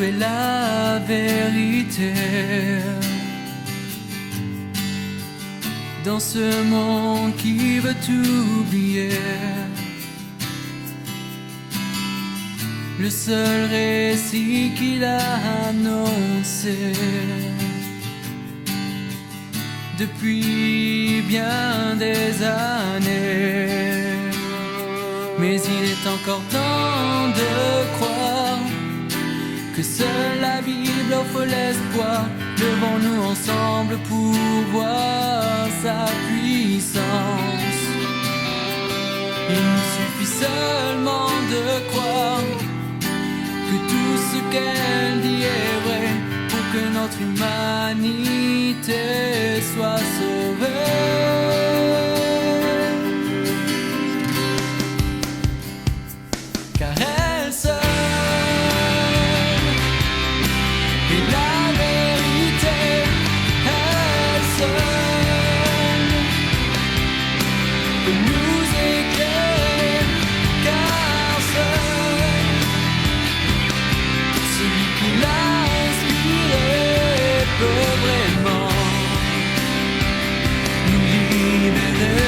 es la vérité. Dans ce monde qui veut t'oublier, le seul récit qu'il a annoncé depuis bien des années. Mais il est encore temps de croire que seule la Bible offre l'espoir. Levons-nous ensemble pour voir sa puissance. Il nous suffit seulement de croire que tout ce qu'elle dit est vrai pour que notre humanité soit sauvée. Car elle seule est la vérité, elle seule peut nous éclairer, car seul celui qui l'a inspiré peut vraiment nous libérer.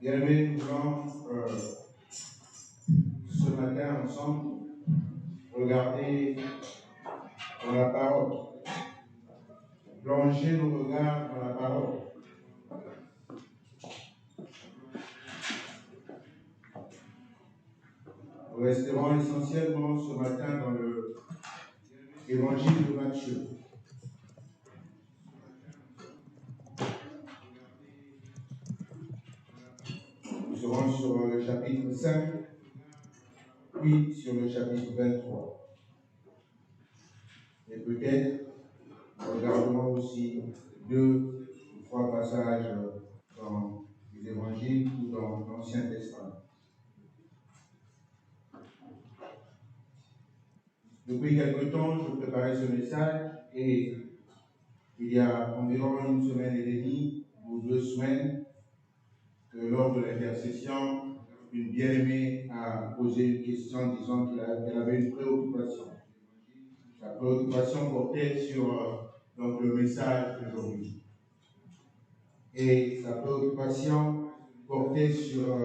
Bien-aimés, nous allons ce matin ensemble regarder dans la parole, plonger nos regards dans la parole. Nous resterons essentiellement ce matin dans l'évangile de Matthieu. Nous serons sur le chapitre 5, puis sur le chapitre 23. Et peut-être nous regarderons aussi 2 ou 3 passages dans les évangiles ou dans l'Ancien Testament. Depuis quelque temps, je préparais ce message et il y a environ 1 semaine et demie ou 2 semaines que lors de l'intercession, une bien-aimée a posé une question disant qu'elle avait une préoccupation. Sa préoccupation portait sur donc, le message d'aujourd'hui. Et sa préoccupation portait sur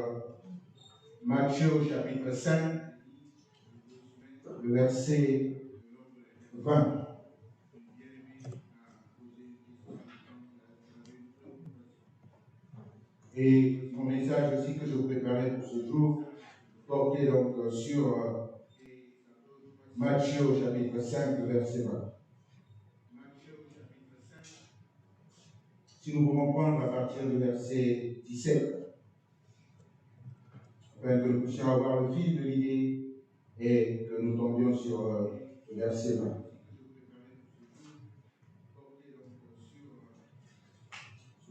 Matthieu au chapitre 5, le verset 20. Et mon message aussi que je préparais pour ce jour portait donc sur Matthieu au chapitre 5, verset 20. Si nous pouvons prendre à partir du verset 17, afin que nous puissions avoir le fil de l'idée et que nous tombions sur le verset 20.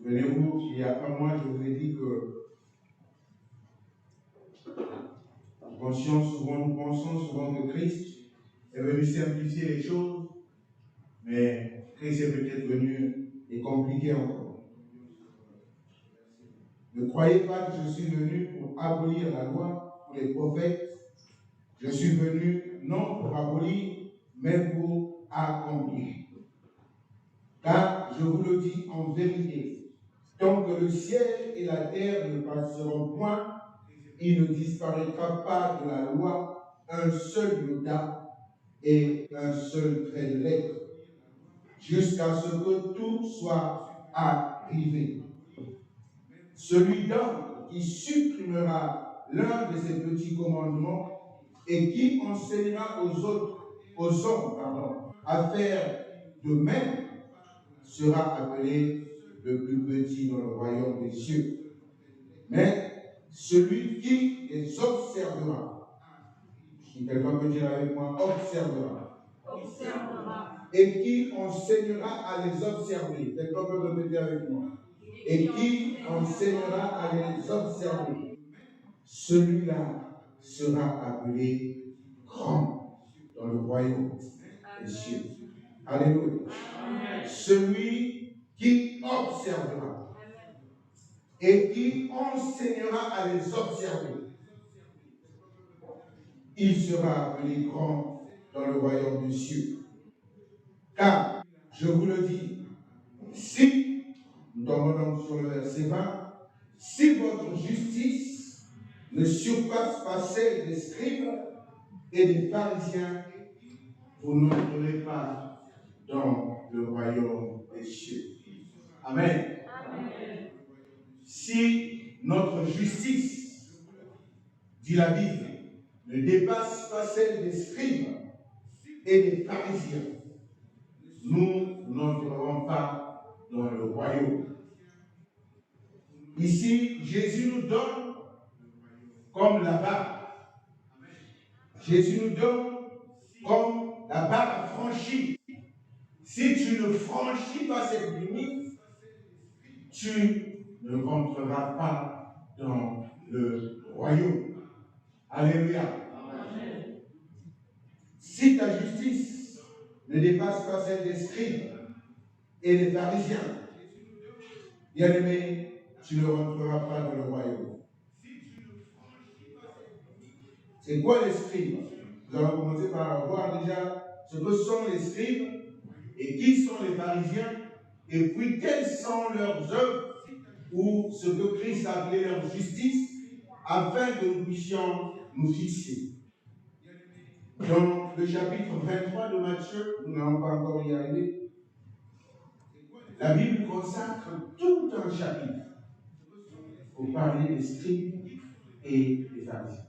Souvenez-vous, il y a 1 mois, je vous ai dit que nous pensons souvent que Christ est venu simplifier les choses, mais Christ est peut-être venu les compliquer encore. Ne croyez pas que je suis venu pour abolir la loi, pour les prophètes. Je suis venu non pour abolir, mais pour accomplir. Car je vous le dis en vérité, tant que le ciel et la terre ne passeront point, il ne disparaîtra pas de la loi un seul iota et un seul trait de lettre, jusqu'à ce que tout soit arrivé. Celui d'entre qui supprimera l'un de ces petits commandements et qui enseignera aux hommes, à faire de même, sera appelé le plus petit dans le royaume des cieux. Mais celui qui les observera Si quelqu'un peut dire avec moi, observera. Observera. Et qui enseignera à les observer. Quelqu'un peut répéter avec moi. Et qui enseignera à les observer. Celui-là sera appelé grand dans le royaume des cieux. Alléluia. Celui qui observera et qui enseignera à les observer, il sera appelé grand dans le royaume des cieux. Car, je vous le dis, si, nous tombons donc sur le verset 20, si votre justice ne surpasse pas celle des scribes et des pharisiens, vous n'entrerez pas dans le royaume des cieux. Amen. Amen. Si notre justice, dit la Bible, ne dépasse pas celle des scribes et des pharisiens, nous n'entrerons pas dans le royaume. Ici, Jésus nous donne comme la barre. Jésus nous donne comme la barre à franchir. Si tu ne franchis pas cette limite, tu ne rentreras pas dans le royaume. Alléluia. Amen. Si ta justice ne dépasse pas celle des scribes et des pharisiens, bien-aimé, tu ne rentreras pas dans le royaume. C'est quoi les scribes? Nous allons commencer par voir déjà ce que sont les scribes et qui sont les pharisiens, et puis quelles sont leurs œuvres ou ce que Christ a appelé leur justice, afin que nous puissions nous fixer. Dans le chapitre 23 de Matthieu, nous n'allons pas encore y arriver, la Bible consacre tout un chapitre pour parler des scribes et des pharisiens.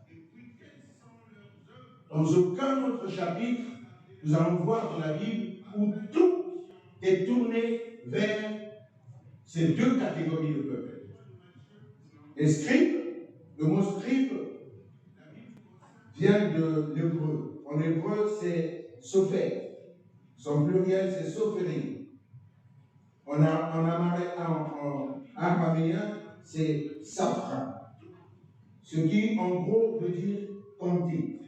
Dans aucun autre chapitre, nous allons voir dans la Bible où tout est tourné vers ces deux catégories de peuple. Les scribes, le mot scribe vient de l'hébreu. En hébreu, c'est sophère. Son pluriel, c'est sophérie. En araméen, c'est safra. Ce qui, en gros, veut dire compter.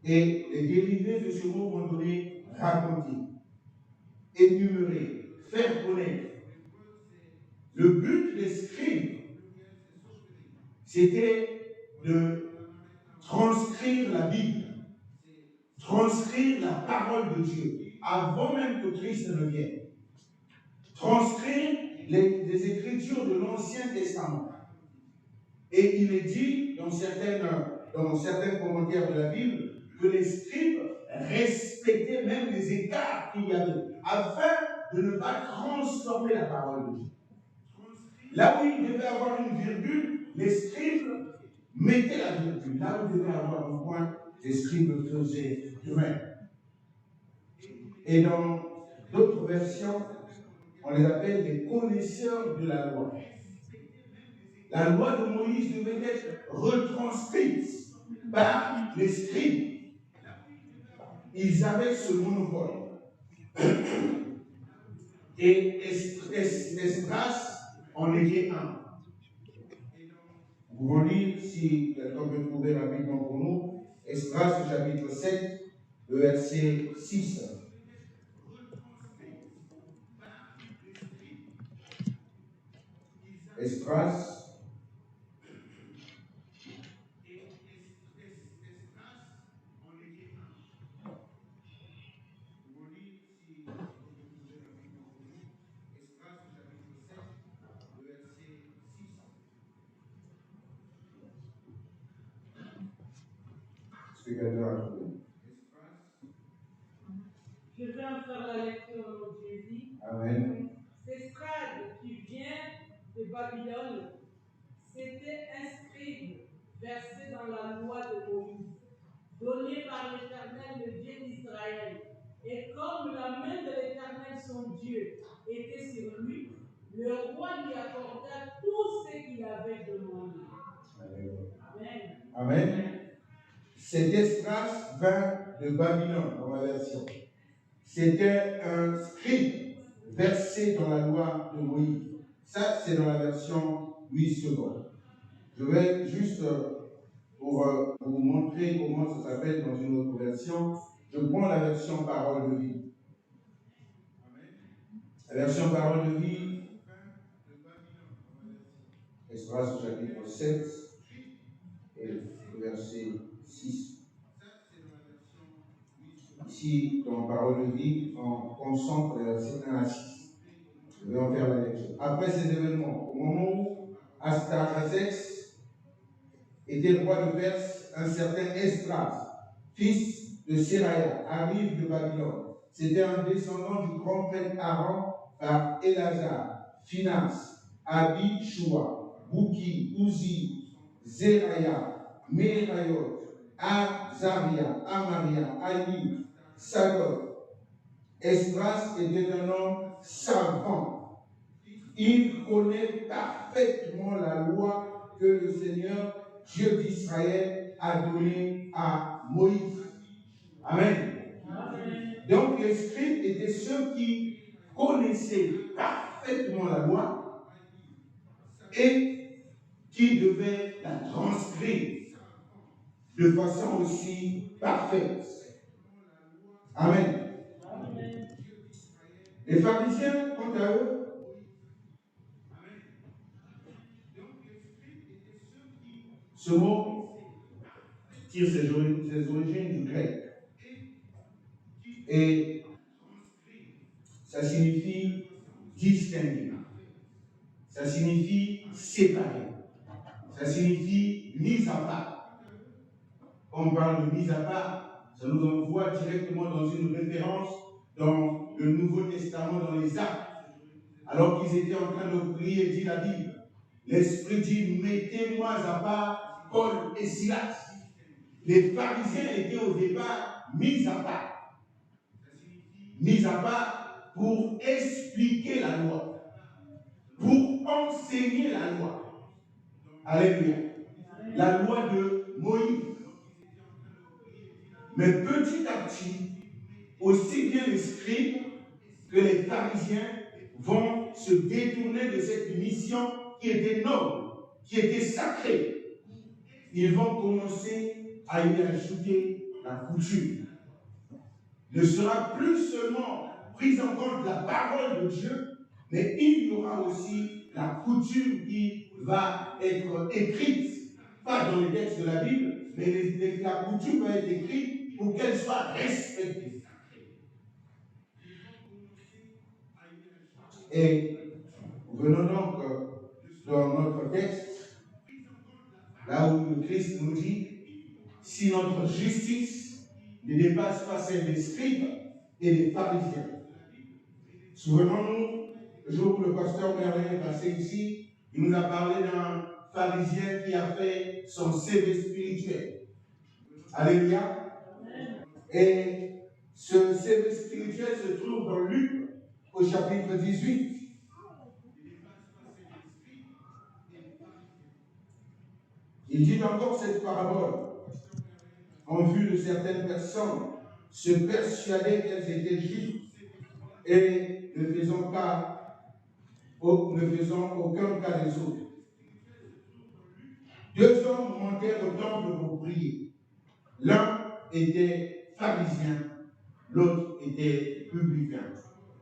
Et les dérivés de ce mot vont donner raconter, énumérer, faire connaître. Le but des scribes, c'était de transcrire la Bible, transcrire la parole de Dieu, avant même que Christ ne vienne. Transcrire les écritures de l'Ancien Testament. Et il est dit dans certains commentaires de la Bible que les scribes respectaient même les écarts qu'il y avait, afin de ne pas transformer la parole de Dieu. Là où il devait avoir une virgule, les scribes mettaient la virgule. Là où il devait avoir un point, les scribes faisaient de même. Et dans d'autres versions, on les appelle les connaisseurs de la loi. La loi de Moïse devait être retranscrite par les scribes. Ils avaient ce monopole. Et Esdras en était un. Nous pouvons lire, si quelqu'un peut trouver rapidement pour nous, Esdras au chapitre 7, le verset 6. Esdras. Je vais en faire la lecture au nom de Jésus. Amen. Esdras, qui vient de Babylone, s'était inscrit, versé dans la loi de Moïse, donnée par l'Éternel, le Dieu d'Israël. Et comme la main de l'Éternel, son Dieu, était sur lui, le roi lui accorda tout ce qu'il avait demandé. Amen. Amen. Amen. Cet Esdras vint de Babylone, dans ma version. C'était un scribe versé dans la loi de Moïse. Ça, c'est dans la version 8 secondes. Je vais juste, pour vous montrer comment ça s'appelle dans une autre version, je prends la version parole de vie. La version parole de vie, Esdras au chapitre 7 et le verset 6. Ici, dans parole de vie, on concentre les versets 1 à 6. Je vais en faire la lecture. Après ces événements, au moment où Astarsaces était roi de Perse, un certain Esdras, fils de Séraya, arrive de Babylone. C'était un descendant du grand prêtre Aaron par Élazar, Finas, Abi, Shua, Bouki, Uzi, Zeraya, Merayot, Azaria, Amaria, Ali, Sadok. Esdras était un homme savant. Il connaît parfaitement la loi que le Seigneur, Dieu d'Israël, a donnée à Moïse. Amen. Amen. Donc les scribes étaient ceux qui connaissaient parfaitement la loi et qui devaient la transcrire de façon aussi parfaite. Amen. Les pharisiens, quant à eux, ce mot tire ses origines du grec. Et ça signifie distinguer. Ça signifie séparer. Ça signifie mise à part. Quand on parle de mise à part, ça nous envoie directement dans une référence dans le Nouveau Testament, dans les Actes. Alors qu'ils étaient en train de prier, dit la Bible, l'Esprit dit, mettez-moi à part Paul et Silas. Les pharisiens étaient au départ mis à part. Mis à part pour expliquer la loi, pour enseigner la loi. Alléluia. La loi de Moïse. Mais petit à petit, aussi bien les scribes que les pharisiens vont se détourner de cette mission qui était noble, qui était sacrée. Ils vont commencer à y ajouter la coutume. Ne sera plus seulement prise en compte la parole de Dieu, mais il y aura aussi la coutume qui va être écrite, pas dans les textes de la Bible, mais la coutume va être écrite pour qu'elle soit respectée. Et venons donc dans notre texte, là où le Christ nous dit, si notre justice ne dépasse pas celle des scribes et des pharisiens. Souvenons-nous, le jour où le pasteur Merlin est passé ici, il nous a parlé d'un pharisien qui a fait son CV spirituel. Alléluia. Et ce CV spirituel se trouve dans Luc au chapitre 18. Il dit encore cette parabole. En vue de certaines personnes se persuadaient qu'elles étaient juives et ne faisant aucun cas des autres. Deux hommes montèrent au temple pour prier. L'un était pharisien, l'autre était publicain.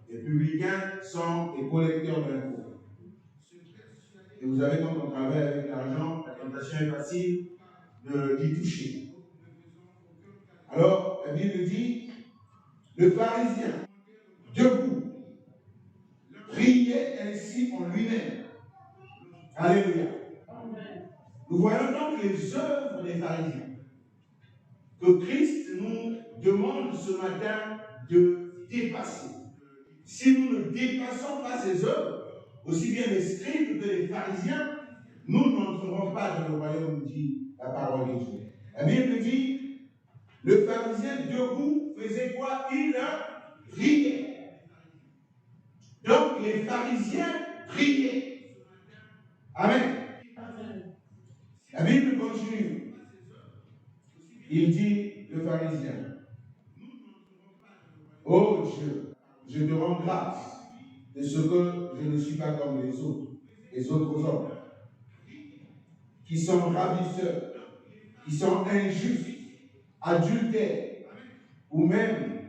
Les publicains sont les collecteurs d'impôts. Et vous savez, quand on travaille avec l'argent, la tentation est facile d'y toucher. Alors, la Bible dit, le pharisien, debout, priait ainsi en lui-même. Alléluia. Nous voyons donc les œuvres des pharisiens que Christ nous demande ce matin de dépasser. Si nous ne dépassons pas ces œuvres, aussi bien les scribes que les pharisiens, nous n'entrerons pas dans le royaume, dit la parole de Dieu. La Bible dit, le pharisien debout faisait quoi? Il priait. Donc les pharisiens priaient. Amen. La Bible continue. Il dit, le pharisien, oh Dieu, je te rends grâce de ce que je ne suis pas comme les autres hommes, qui sont ravisseurs, qui sont injustes, adultères, ou même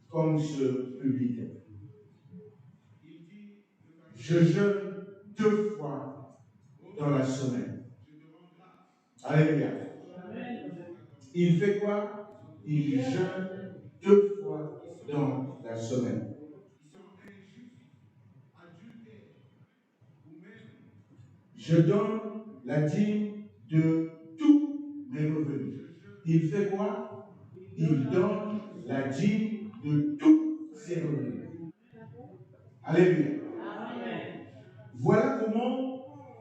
comme ce public. Je jeûne 2 fois dans la semaine. Alléluia. Il fait quoi? Il jeûne 2 fois dans la semaine. Je donne la dîme de tous mes revenus. Il fait quoi? Il donne la dîme de tous ses revenus. Alléluia. Voilà comment,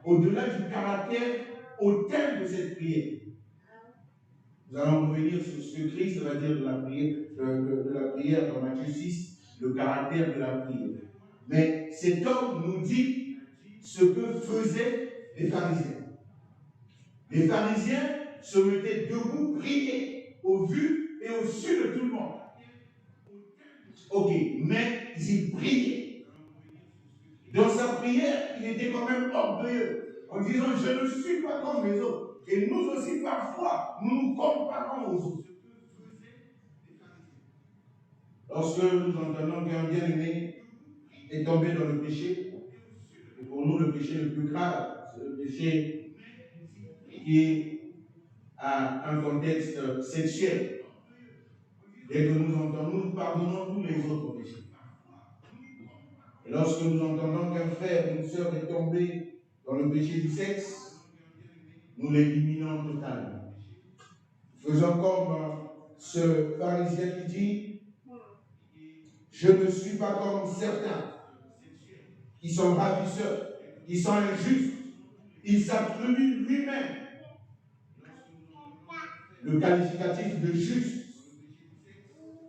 au-delà du caractère, au thème de cette prière, nous allons revenir sur ce que Christ va dire de la prière dans Matthieu 6, le caractère de la prière. Mais cet homme nous dit ce que faisaient les pharisiens. Les pharisiens se mettaient debout, prier au vu et au su de tout le monde. Ok, mais ils priaient. Dans sa prière, il était quand même orgueilleux, en disant, je ne suis pas comme les autres. Et nous aussi, parfois, nous nous comparons aux autres. Lorsque nous entendons qu'un bien-aimé est tombé dans le péché, et pour nous, le péché le plus grave, c'est le péché qui a un contexte sexuel. Dès que nous entendons, nous pardonnons tous les autres péchés. Et lorsque nous entendons qu'un frère ou une sœur est tombé dans le péché du sexe, nous l'éliminons totalement. Faisons comme ce pharisien qui dit, je ne suis pas comme certains qui sont ravisseurs, qui sont injustes. Il s'attribue lui-même le qualificatif de juste,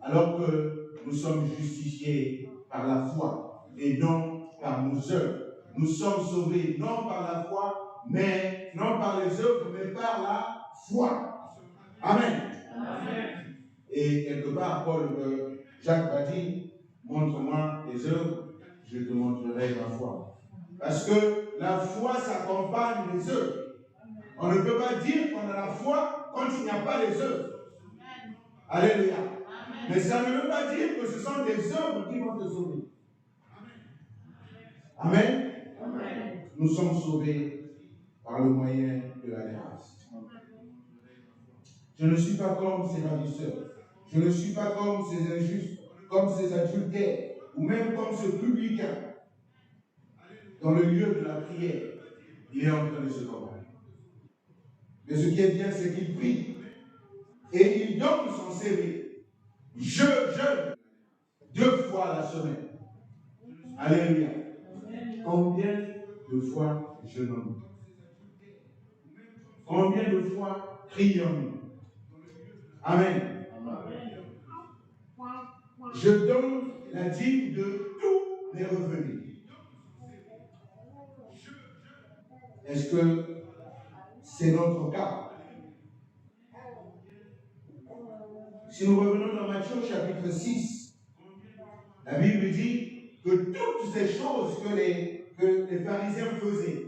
alors que nous sommes justifiés par la foi et non par nos œuvres. Nous sommes sauvés non par la foi, mais non par les œuvres, mais par la foi. Amen. Amen. Et quelque part, Jacques va dire, montre-moi les œuvres, je te montrerai ma foi. Parce que la foi s'accompagne des œuvres. On ne peut pas dire qu'on a la foi quand il n'y a pas les œuvres. Alléluia. Mais ça ne veut pas dire que ce sont des œuvres qui vont te sauver. Amen. Amen. Nous sommes sauvés par le moyen de la grâce. Je ne suis pas comme ces ravisseurs. Je ne suis pas comme ces injustes, comme ces adultères, ou même comme ce publicain. Dans le lieu de la prière, il est en train de se combattre. Mais ce qui est bien, c'est qu'il prie. Et il donne son CV. Je jeûne 2 fois la semaine. Alléluia. Combien de fois jeûnons-nous? Combien de fois prions-nous? Amen. Je donne la dîme de tous les revenus. Est-ce que c'est notre cas? Si nous revenons dans Matthieu chapitre 6, la Bible dit que toutes ces choses que les pharisiens faisaient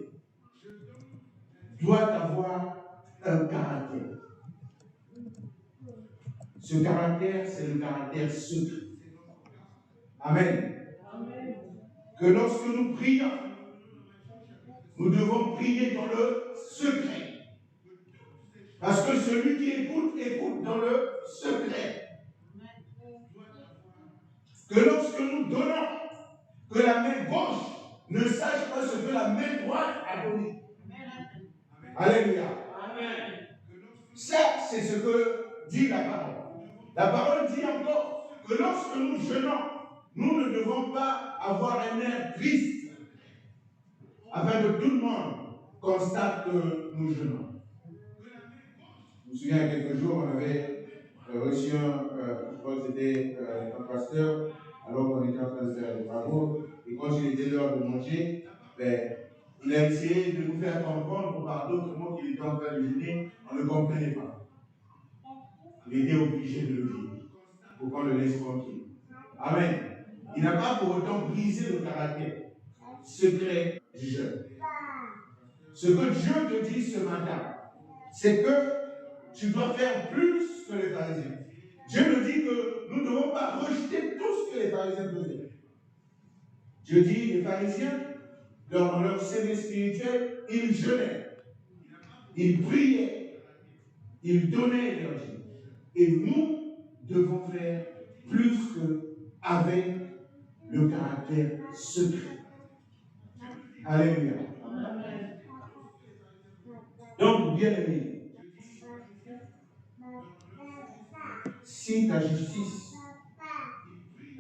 doivent avoir un caractère. Ce caractère, c'est le caractère secret. Amen. Amen. Que lorsque nous prions, nous devons prier dans le secret. Parce que celui qui écoute, écoute dans le secret. Que lorsque nous donnons, que la main gauche ne sache pas ce que la main droite a donné. Alléluia. Amen. Ça, c'est ce que dit la parole. La parole dit encore que lorsque nous jeûnons, nous ne devons pas avoir un air triste, afin que tout le monde constate que nous jeûnons. Je me souviens, il y a quelques jours, on avait reçu je crois que c'était un pasteur, alors qu'on était en train de faire des travaux, et quand il était l'heure de manger, il a essayé de nous faire comprendre par d'autres mots qu'il était en train de dîner, on ne comprenait pas. Il était obligé de le dire pour qu'on le laisse tranquille. Amen. Il n'a pas pour autant brisé le caractère secret du jeune. Ce que Dieu te dit ce matin, c'est que tu dois faire plus que les pharisiens. Dieu nous dit que nous ne devons pas rejeter tout ce que les pharisiens faisaient. Dieu dit, les pharisiens, dans leur CV spirituel, ils jeûnaient, ils priaient, ils donnaient énergie. Et nous devons faire plus que avec le caractère secret. Alléluia. Donc, bien aimé, si ta justice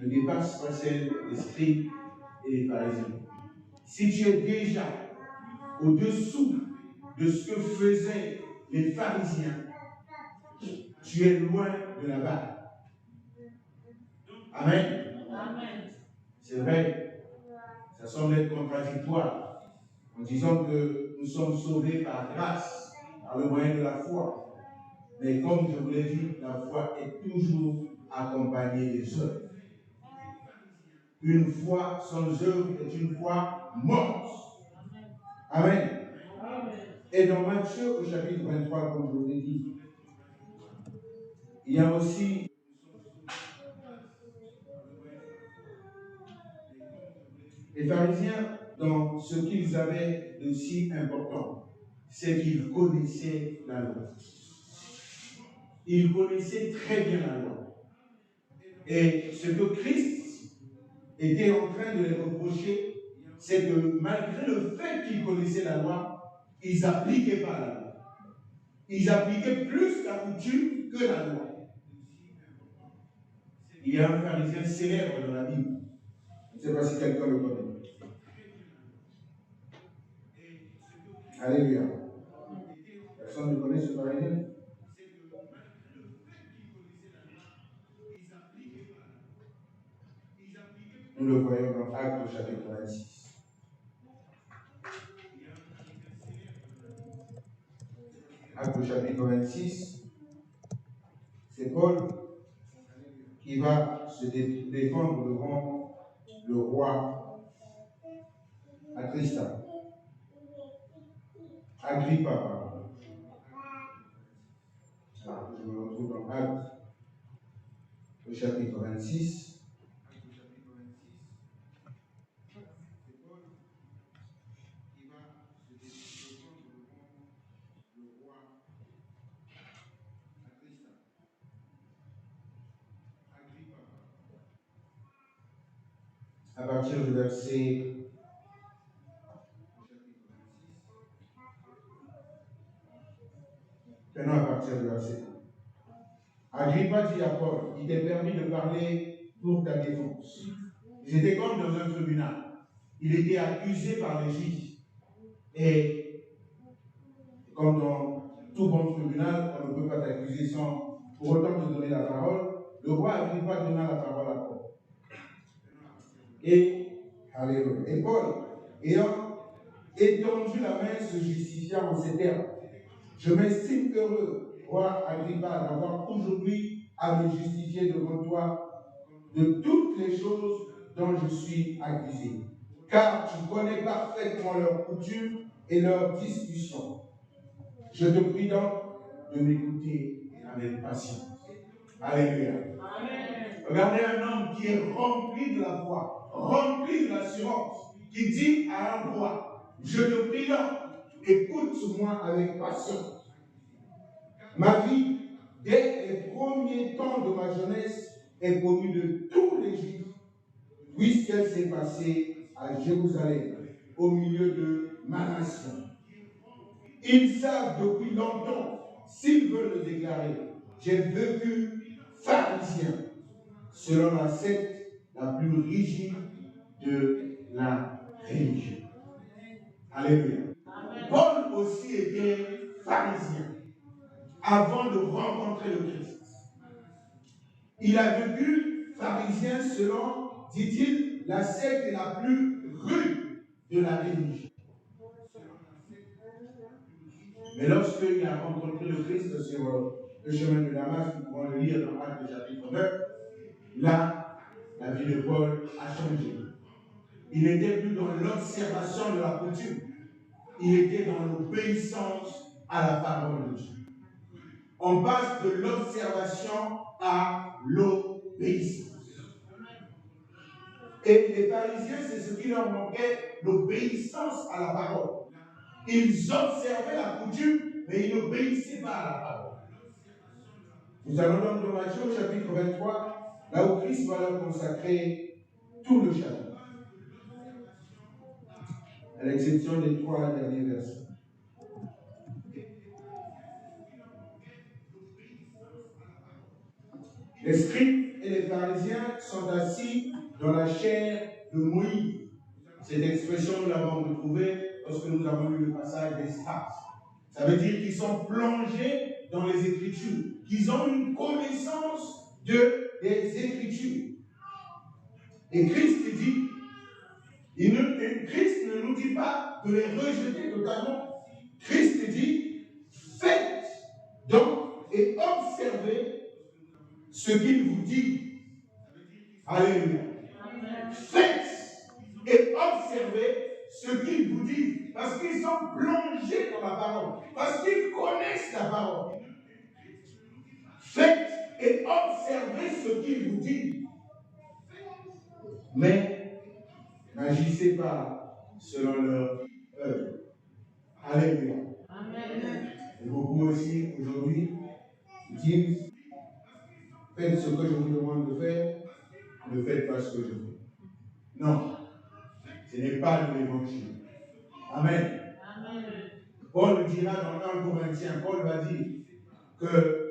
ne dépasse pas celle des scribes et des pharisiens, si tu es déjà au-dessous de ce que faisaient les pharisiens, tu es loin de la barre. Amen. Amen. C'est vrai, ça semble être contradictoire en disant que nous sommes sauvés par grâce, par le moyen de la foi. Mais comme je vous l'ai dit, la foi est toujours accompagnée des œuvres. Une foi sans œuvre est une foi morte. Amen. Amen. Et dans Matthieu au chapitre 23, comme je vous l'ai dit, il y a aussi les pharisiens, dans ce qu'ils avaient de si important, c'est qu'ils connaissaient la loi. Ils connaissaient très bien la loi. Et ce que Christ était en train de les reprocher, c'est que malgré le fait qu'ils connaissaient la loi, ils n'appliquaient pas la loi. Ils appliquaient plus la coutume que la loi. Il y a un pharisien célèbre dans la Bible. Je ne sais pas si quelqu'un le connaît. Alléluia. Personne ne connaît ce pharisien? Nous le voyons dans Actes au chapitre 26. Actes au chapitre 26, c'est Paul qui va se défendre devant le roi Agrippa. Pardon. Alors, je me retrouve dans Actes au chapitre 26. À partir du verset Maintenant, à partir du verset 1. Agrippa dit à Paul, il t'est permis de parler pour ta défense. J'étais comme dans un tribunal. Il était accusé par les juges. Et comme dans tout bon tribunal, on ne peut pas t'accuser sans pour autant te donner la parole. Le roi Agrippa donna la parole à Paul. Et, alléluia. Et Paul, ayant étendu la main, se justifia en ces termes. Je m'estime heureux, roi Agrippa, d'avoir aujourd'hui à me justifier devant toi de toutes les choses dont je suis accusé. Car tu connais parfaitement leurs coutumes et leurs discussions. Je te prie donc de m'écouter avec patience. Alléluia. Amen. Regardez un homme qui est rempli de la foi, rempli de l'assurance, qui dit à un roi, je te prie donc, écoute-moi avec patience. Ma vie, dès les premiers temps de ma jeunesse, est connue de tous les Juifs, puisqu'elle s'est passée à Jérusalem, au milieu de ma nation. Ils savent depuis longtemps, s'ils veulent le déclarer, j'ai vécu pharisien, selon la secte la plus rigide de la religion. Alléluia. Paul aussi était pharisien avant de rencontrer le Christ. Il a vécu pharisien selon, dit-il, la secte la plus rude de la religion. Mais lorsqu'il a rencontré le Christ sur le chemin de Damas, nous pouvons le lire dans Actes chapitre 9. Là, la vie de Paul a changé. Il n'était plus dans l'observation de la coutume. Il était dans l'obéissance à la parole de Dieu. On passe de l'observation à l'obéissance. Et les pharisiens, c'est ce qui leur manquait, l'obéissance à la parole. Ils observaient la coutume, mais ils n'obéissaient pas à la parole. Nous allons donc dans Matthieu au chapitre 23, là où Christ va leur consacrer tout le chapitre, à l'exception des 3 derniers versets. Les scribes et les pharisiens sont assis dans la chair de Moïse. Cette expression, nous l'avons retrouvée lorsque nous avons lu le passage des Stars. Ça veut dire qu'ils sont plongés dans les Écritures, qu'ils ont une connaissance des Écritures. Et Christ dit, Christ ne nous dit pas de les rejeter totalement. Christ dit, faites donc et observez ce qu'il vous dit. Alléluia. Faites et observez ce qu'il vous dit. Parce qu'ils sont plongés dans la parole. Parce qu'ils connaissent la parole. Faites et observez ce qu'il vous dit. Mais n'agissez pas selon leur œuvre. Alléluia. Amen. Et beaucoup aussi aujourd'hui disent, faites ce que je vous demande de faire, ne faites pas ce que je veux. Non, ce n'est pas l'évangile. Amen. Amen. Paul dira dans 1 Corinthiens, Paul va dire que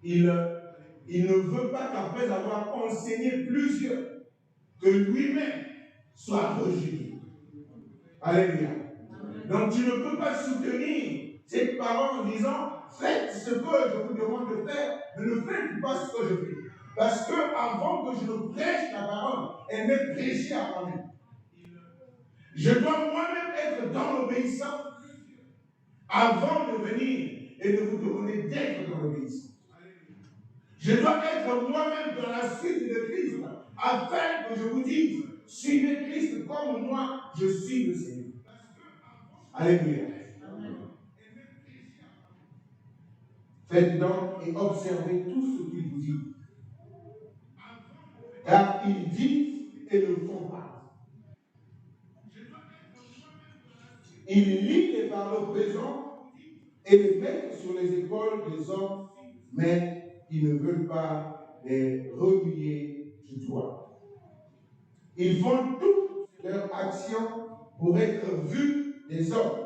il ne veut pas qu'après avoir enseigné plusieurs, que lui-même soit rejeté. Alléluia. Donc tu ne peux pas soutenir cette parole en disant faites ce que je vous demande de faire, mais ne faites pas ce que je fais. Parce que avant que je ne prêche la parole, elle m'est prêchée à moi-même. Je dois moi-même être dans l'obéissance avant de venir et de vous demander d'être dans l'obéissance. Je dois être moi-même dans la suite de Christ afin que je vous dise suivez Christ comme moi je suis le Seigneur. Alléluia. Faites donc et observez tout ce qu'il vous dit. Car ils disent et ne font pas. Ils lient les paroles présentes et les mettent sur les épaules des hommes, mais ils ne veulent pas les remuer du doigt. Ils font toute leur action pour être vus des hommes.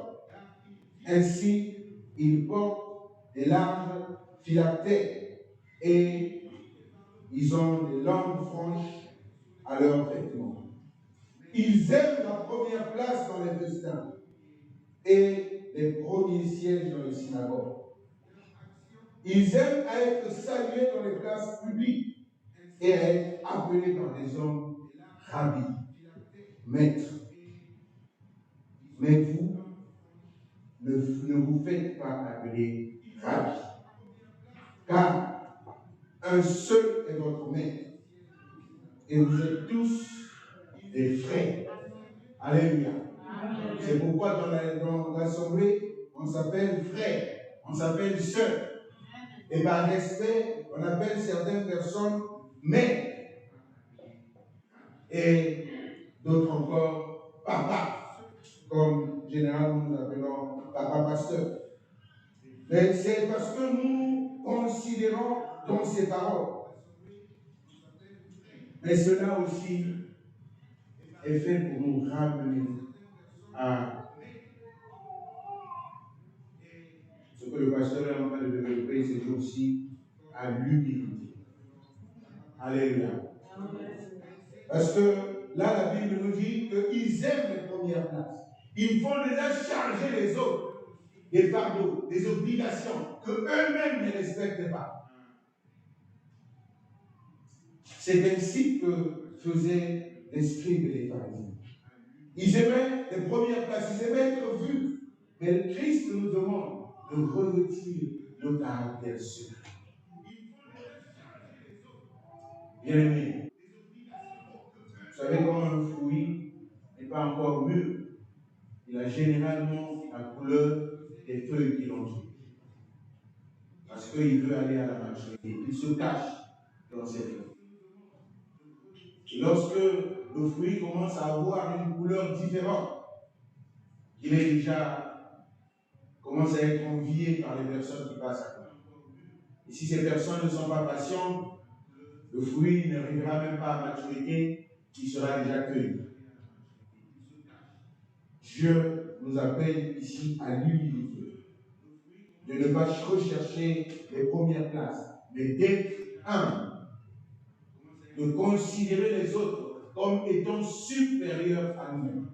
Ainsi, ils portent des larges phylactères et ils ont des langues franches à leurs vêtements. Ils aiment la première place dans les festins et les premiers sièges dans les synagogues. Ils aiment à être salués dans les places publiques et à être appelés par des hommes rabbis, maîtres. Mais vous, ne vous faites pas appeler rabbi, car un seul est votre maître, et vous êtes tous des frères. Alléluia. Amen. C'est pourquoi dans l'assemblée, on s'appelle frère, on s'appelle sœur. Et par respect, on appelle certaines personnes mères. Et d'autres encore papa, comme généralement nous appelons papa pasteur. Mais c'est parce que nous considérons dans ces paroles. Mais cela aussi est fait pour nous ramener à ce que le pasteur est en train de développer ces jours-ci, à l'humilité. Alléluia. Parce que là, la Bible nous dit qu'ils aiment les premières places. Ils font déjà charger les autres des fardeaux, des obligations que eux-mêmes ne respectent pas. C'est ainsi que faisaient les scribes et les pharisiens. Ils aimaient les premières places, ils aimaient être vus. Mais Christ nous demande de revêtir le caractère secret. Bien aimé, vous savez comment un fruit n'est pas encore mûr, il a généralement la couleur des feuilles qui l'entourent. Parce qu'il veut aller à la maturité. Il se cache dans ses feuilles. Et lorsque le fruit commence à avoir une couleur différente, il est déjà commence à être envié par les personnes qui passent à côté. Et si ces personnes ne sont pas patientes, le fruit n'arrivera même pas à maturité, il sera déjà cueilli. Dieu nous appelle ici à l'humilité, de ne pas rechercher les premières places, mais d'être humble, de considérer les autres comme étant supérieurs à nous.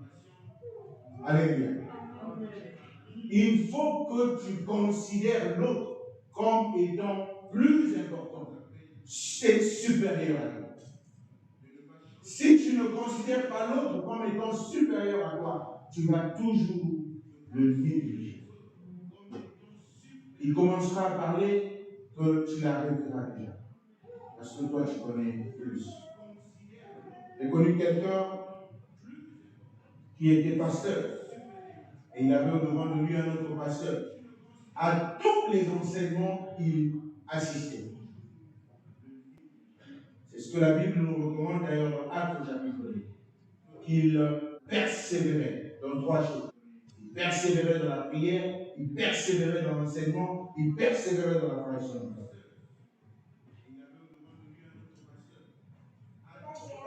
Alléluia. Il faut que tu considères l'autre comme étant plus important et supérieur à toi. Si tu ne considères pas l'autre comme étant supérieur à toi, tu vas toujours le négliger. Il commencera à parler que tu l'arrêteras déjà. Parce que toi, tu connais plus. J'ai connu quelqu'un qui était pasteur. Et il avait au-devant de lui un autre pasteur. À tous les enseignements, il assistait. C'est ce que la Bible nous recommande d'ailleurs dans Actes chapitre 2. Qu'il persévérait dans trois choses. Il persévérait dans la prière, il persévérait dans l'enseignement, il persévérait dans la formation.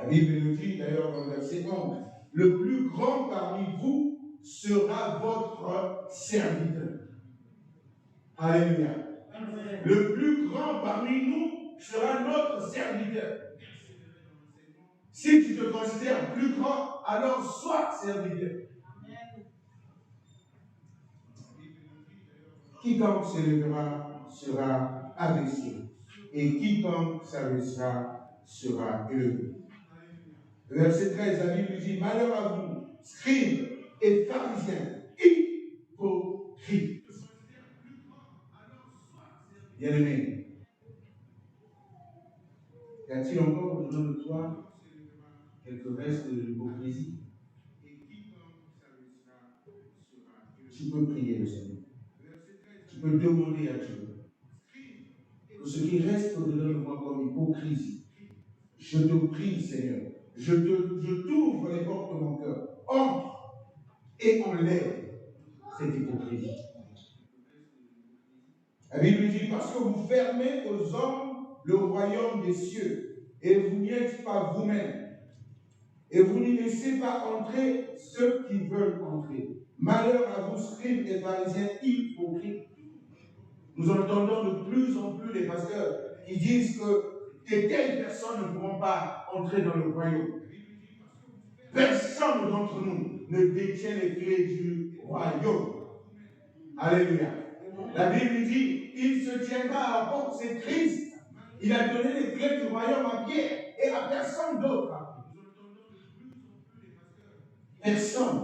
La Bible nous dit d'ailleurs dans le verset 11, le plus grand parmi vous sera votre serviteur. Alléluia. Le plus grand parmi nous sera notre serviteur. Si tu te considères plus grand, alors sois serviteur. Quiconque se lèvera sera abaissé, et quiconque s'abaissera sera élevé. Verset 13, la Bible dit, malheur à vous, scribes et pharisiens, hypocrites. Bien-aimé, y a-t-il encore au-dedans de toi quelques restes de l'hypocrisie? Tu peux prier le Seigneur. Tu peux demander à Dieu que ce qui reste au-dedans de moi comme hypocrisie, je te prie, Seigneur, je t'ouvre les portes de mon cœur, entre et enlève cette hypocrisie. La Bible dit, parce que vous fermez aux hommes le royaume des cieux, et vous n'y êtes pas vous-même, et vous n'y laissez pas entrer ceux qui veulent entrer. Malheur à vous, scribes et pharisiens hypocrites. Nous entendons de plus en plus les pasteurs qui disent que telles personnes ne pourront pas entrer dans le royaume. Personne d'entre nous ne détient les clés du royaume. Alléluia. La Bible dit, il se tiendra à la porte, c'est Christ. Il a donné les clés du royaume à Pierre et à personne d'autre. Personne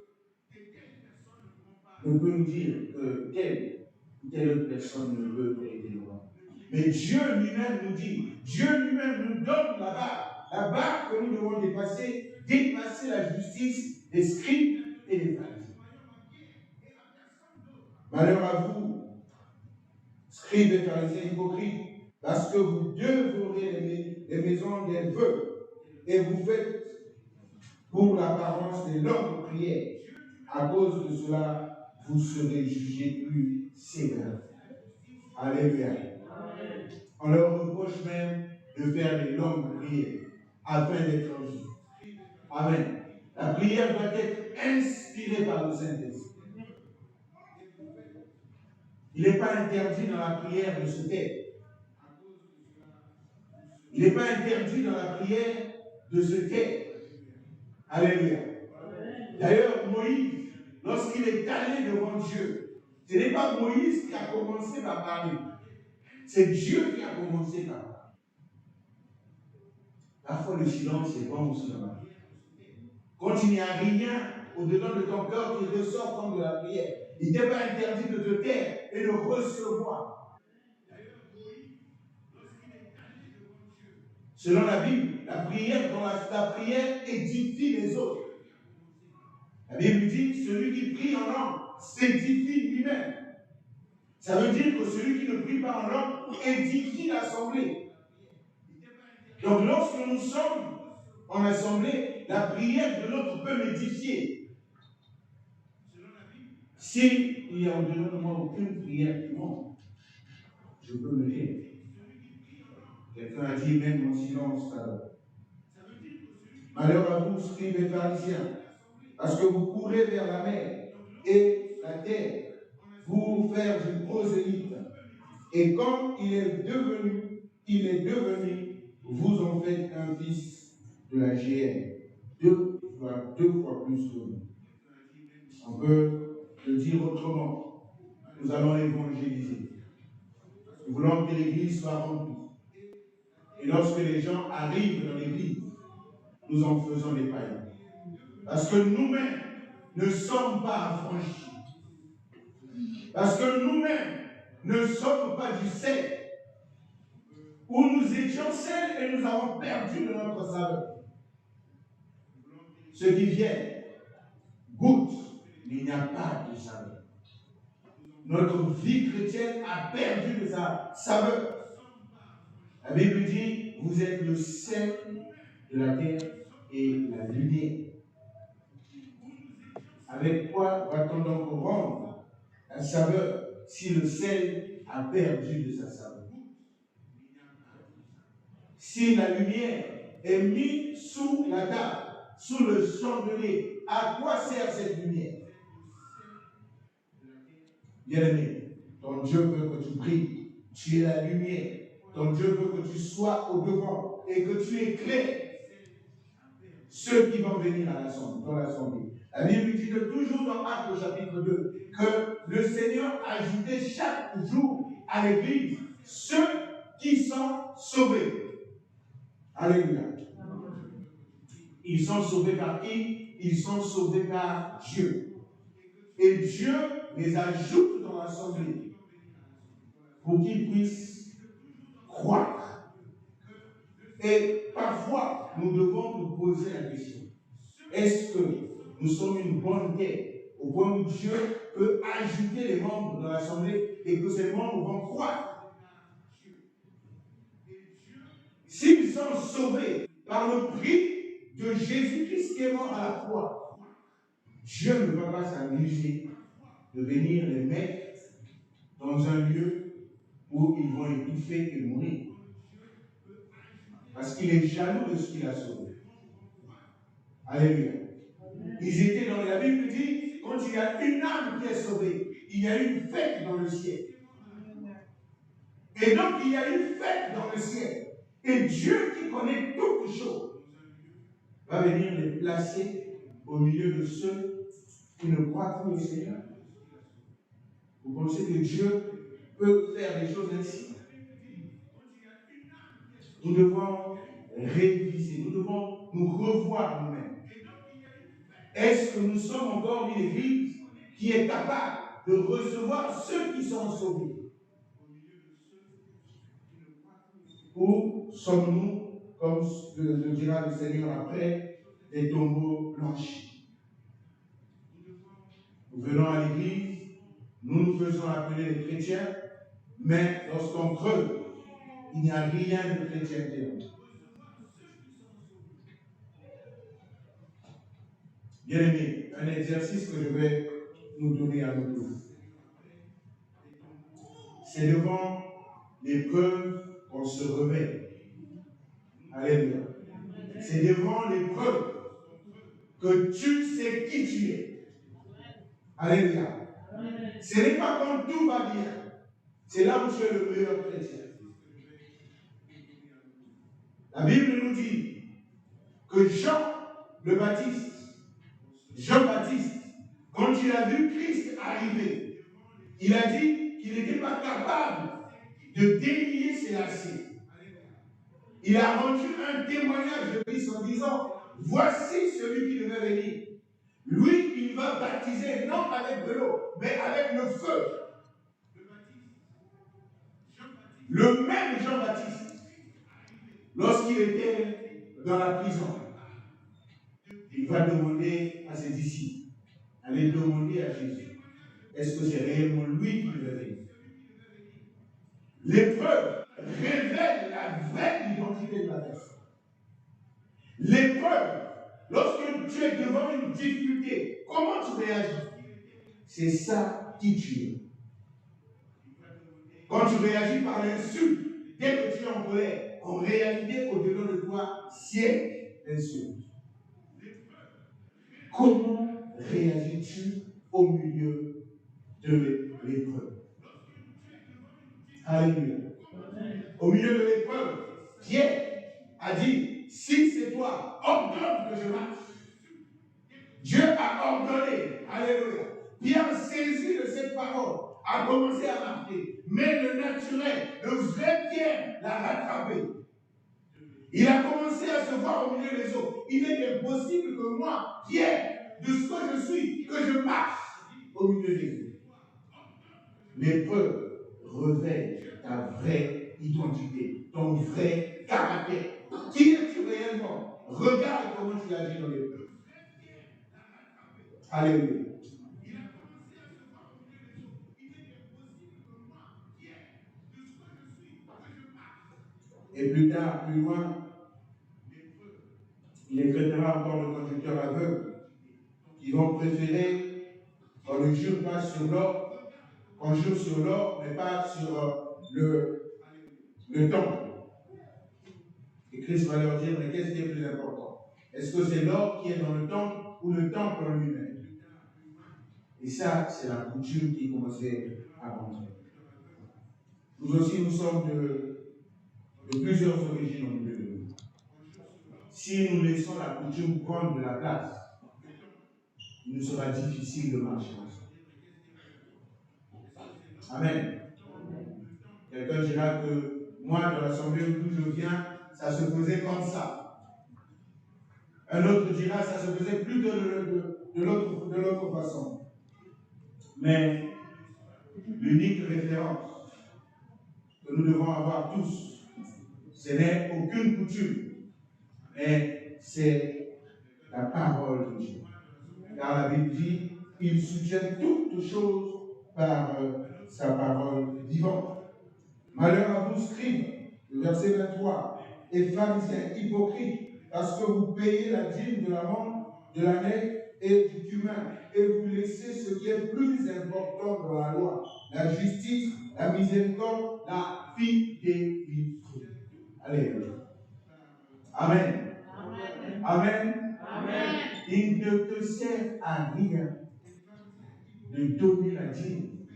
ne peut nous dire que telle autre personne ne veut hériter le royaume. Mais Dieu lui-même nous dit, Dieu lui-même nous donne la barre que nous devons dépasser la justice des scribes et des pharisiens. Malheur à vous, scribes et pharisiens hypocrites, parce que vous dévorez les maisons des vœux et vous faites pour l'apparence des longues prières. À cause de cela, vous serez jugés plus sévères. Alléluia. On leur reproche même de faire des longues prières afin d'être jugés. Amen. La prière doit être inspirée par le Saint-Esprit. Il n'est pas interdit dans la prière de se taire. Il n'est pas interdit dans la prière de se taire. Alléluia. D'ailleurs, Moïse, lorsqu'il est allé devant Dieu, ce n'est pas Moïse qui a commencé par parler. C'est Dieu qui a commencé par parler. Parfois, le silence est bon aussi dans la prière. Quand il n'y a rien au-dedans de ton cœur qui ressort comme de la prière, il n'est pas interdit de te taire et de recevoir. Selon la Bible, la prière édifie les autres. La Bible dit, celui qui prie en langue s'édifie lui-même. Ça veut dire que celui qui ne prie pas en langue édifie l'assemblée. Donc lorsque nous sommes en assemblée, la prière de l'autre peut m'édifier. S'il n'y a au-delà de moi aucune prière qui monte, je peux me dire. Quelqu'un a dit même en silence alors. Malheur à vous, scribes et pharisiens, parce que vous courez vers la mer et la terre pour faire du prosélyte. Et quand il est devenu, vous en faites un fils de la GN, deux fois plus que nous. On peut le dire autrement. Nous allons évangéliser. Nous voulons que l'église soit remplie. Et lorsque les gens arrivent dans l'église, nous en faisons des païens. Parce que nous-mêmes ne sommes pas affranchis. Parce que nous-mêmes ne sommes pas du sel. Où nous étions sel et nous avons perdu de notre saveur. Ceux qui viennent goûtent, mais il n'y a pas de saveur. Notre vie chrétienne a perdu de sa saveur. La Bible dit, vous êtes le sel de la terre et la lumière. Avec quoi va-t-on donc rendre la saveur si le sel a perdu de sa saveur? Si la lumière est mise sous la table, sous le chandelier, à quoi sert cette lumière? Bien-aimé, ton Dieu veut que tu brilles. Tu es la lumière. Ton Dieu veut que tu sois au devant et que tu éclaires ceux qui vont venir dans l'assemblée. La Bible dit de toujours dans Actes au chapitre 2 que le Seigneur ajoutait chaque jour à l'église ceux qui sont sauvés. Alléluia. Ils sont sauvés par qui? Ils sont sauvés par Dieu. Et Dieu les ajoute dans l'assemblée pour qu'ils puissent croire. Et parfois, nous devons nous poser la question. Est-ce que nous sommes une bonne terre au point où Dieu peut ajouter les membres dans l'assemblée et que ces membres vont croire? S'ils sont sauvés par le prix de Jésus-Christ qui est mort à la croix, Dieu ne va pas s'amuser de venir les mettre dans un lieu où ils vont étouffer et mourir. Parce qu'il est jaloux de ce qu'il a sauvé. Alléluia. Ils étaient dans la Bible dit, quand il y a une âme qui est sauvée, il y a une fête dans le ciel. Et donc il y a une fête dans le ciel. Et Dieu qui connaît toutes choses va venir les placer au milieu de ceux qui ne croient plus au Seigneur. Vous pensez que Dieu peut faire des choses ainsi? Nous devons réviser, nous devons nous revoir nous-mêmes. Est-ce que nous sommes encore une église qui est capable de recevoir ceux qui sont sauvés? Ou sommes-nous, comme le dira le Seigneur après, des tombeaux blanchis? Nous venons à l'église, nous nous faisons appeler les chrétiens, mais lorsqu'on creuse, il n'y a rien de chrétienté. Bien aimé, un exercice que je vais nous donner à nous tous. C'est devant l'épreuve qu'on se remet. Alléluia. C'est devant l'épreuve que tu sais qui tu es. Alléluia. Ce n'est pas quand tout va bien. C'est là où tu es le meilleur chrétien. La Bible nous dit que Jean-Baptiste, quand il a vu Christ arriver, il a dit qu'il n'était pas capable de délier ses lacets. Il a rendu un témoignage de Christ en disant, voici celui qui devait venir. Lui, il va baptiser non avec de l'eau, mais avec le feu. Le même Jean-Baptiste, lorsqu'il était dans la prison, il va demander à ses disciples, allez demander à Jésus, est-ce que c'est réellement lui qui le révèle? L'épreuve révèle la vraie identité de la personne. L'épreuve, lorsque tu es devant une difficulté, comment tu réagis? C'est ça qui tu es. Quand tu réagis par l'insulte, dès que tu es en colère, en réalité, au-delà de toi, siège l'insulte. Comment réagis-tu au milieu de l'épreuve? Alléluia. Au milieu de l'épreuve, Pierre a dit, si c'est toi, ordonne que je marche. Dieu a ordonné. Alléluia. Pierre saisi de cette parole, a commencé à marcher. Mais le naturel, le vrai Pierre l'a rattrapé. Il a commencé à se voir au milieu des autres. Il est impossible que moi, Pierre, de ce que je suis, que je marche au milieu des autres. L'épreuve révèle ta vraie identité, ton vrai caractère. Qui es-tu réellement? Regarde comment tu agis dans l'épreuve. Alléluia. Et plus tard, plus loin, il écrira encore le conducteur aveugle qui vont préférer qu'on ne jure pas sur l'or, qu'on jure sur l'or, mais pas sur le temple. Et Christ va leur dire, mais qu'est-ce qui est plus important? Est-ce que c'est l'or qui est dans le temple ou le temple en lui-même? Et ça, c'est la coutume qui commençait à rentrer. Nous aussi, nous sommes de plusieurs origines au milieu de nous. Si nous laissons la coutume prendre de la place, il nous sera difficile de marcher ensemble. Amen. Quelqu'un dira que moi, dans l'assemblée où je viens, ça se faisait comme ça. Un autre dira ça se faisait plutôt de l'autre façon. Mais l'unique référence que nous devons avoir tous, ce n'est aucune coutume, mais c'est la parole de Dieu. Car la Bible dit, il soutient toutes choses par sa parole vivante. Malheur à vous, scribes, le verset 23, et pharisiens hypocrites, parce que vous payez la dîme de l'amande, de la nègre et du cumin, et vous laissez ce qui est plus important dans la loi, la justice, la miséricorde, la fidélité. Alléluia. Amen. Amen. Amen. Amen. Il ne te sert à rien de donner la dîme